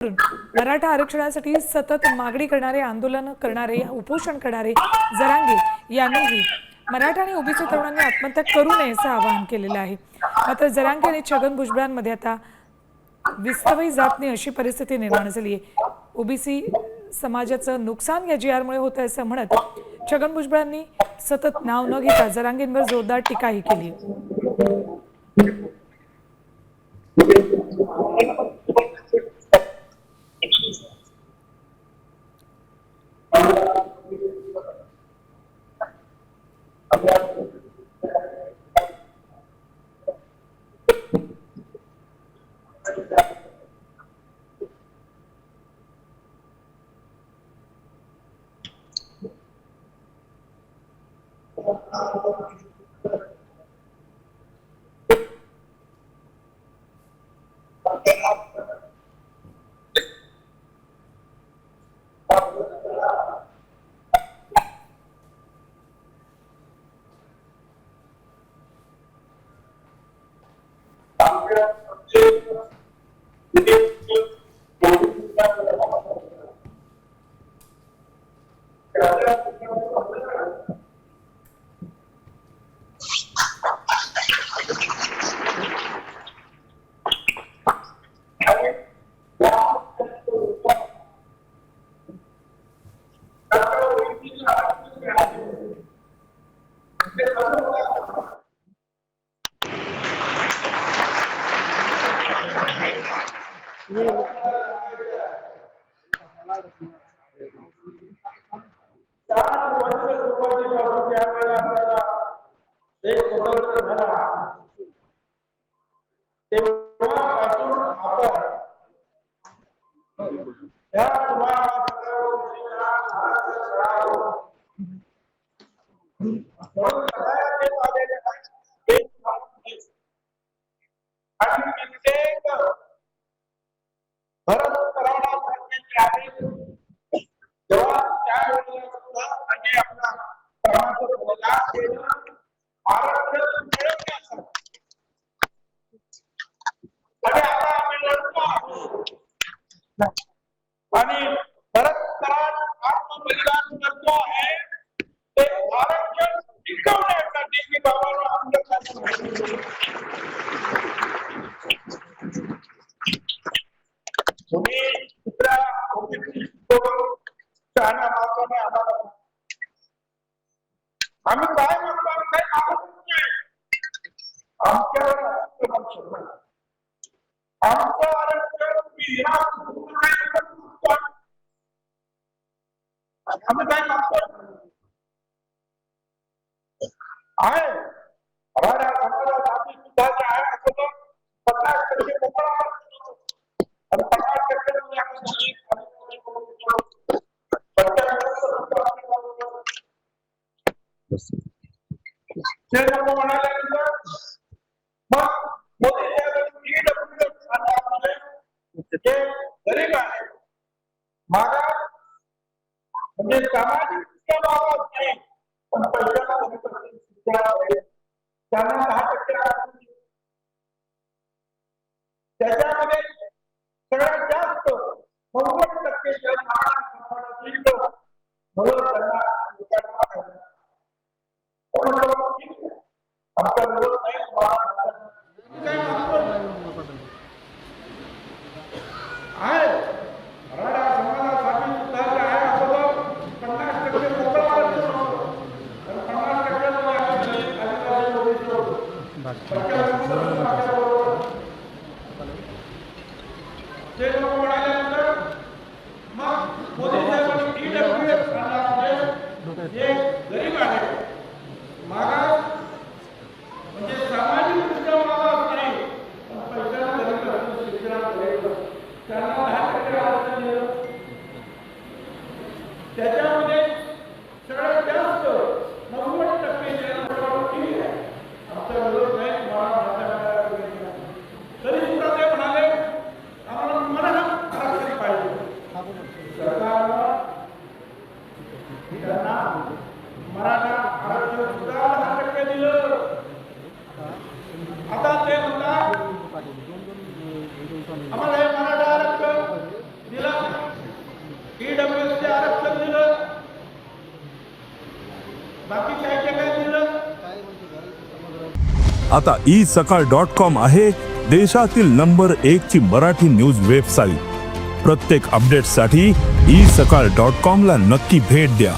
मराठा आरक्षणासाठी सतत मागणी करणारे, आंदोलन करणारे, उपोषण करणारे जरांगे यांनीही मराठा आणि ओबीसी तरुणांनी आत्महत्या करू नये असं आवाहन केलेलं आहे. मात्र जरांगे आणि छगन भुजबळांमध्ये आता विस्तवही जात नाही अशी परिस्थिती निर्माण झाली आहे. ओबीसी समाजाचं नुकसान या जी आरमुळे होतं असं म्हणत छगन भुजबळांनी सतत नाव न घेता जरांगेंवर जोरदार टीकाही केली. आणि भरत कराड आत्मबलिदान करतो आहे ते आरक्षण टिकवण्यासाठी की तुम्ही दुसऱ्या शहाण्या माणसाने आम्हाला आम्ही काय म्हणतो आम्ही काही मागत नाही आमच्यावर आमचं आरक्षण आम्ही काय मागतो आहे मराठा समाजासाठी सुद्धा जे आहे असं 50% मोकळा आणि 50% ते नको म्हणाल्यानंतर मग मोदी जे गरीब आहे मागास म्हणजे सामाजिक मागास नाही पण पैशाला त्यांना 10% त्याच्यामध्ये सगळ्यात जास्त 90% आमचा विरोध आहे मराठा समाजासाठी सुद्धा जे आहे असं 50% मोकळा ते लोक म्हणाल्यानंतर मग मोदी साहेबांनी जे गरीब आहे मागास म्हणजे सामाजिक दृष्ट्या मागास नाही पण पैशाला गरीब शिक्षणात त्यांना 10% आरक्षण दिलं त्याच्यामध्ये सगळ्यात जास्त 90% आमचा विरोध नाही तरी सुद्धा ते म्हणाले आम्हाला मराठा आरक्षण पाहिजे सरकारनं त्यांना मराठा आरक्षण सुद्धा 10% दिलं आता ते म्हणतात आम्हाला हे मराठा आरक्षण बाकी काय दिलं. आता isakal.com आहे देशातील नंबर 1 ची मराठी न्यूज वेबसाईट. प्रत्येक अपडेटसाठी isakal.com ला नक्की भेट द्या.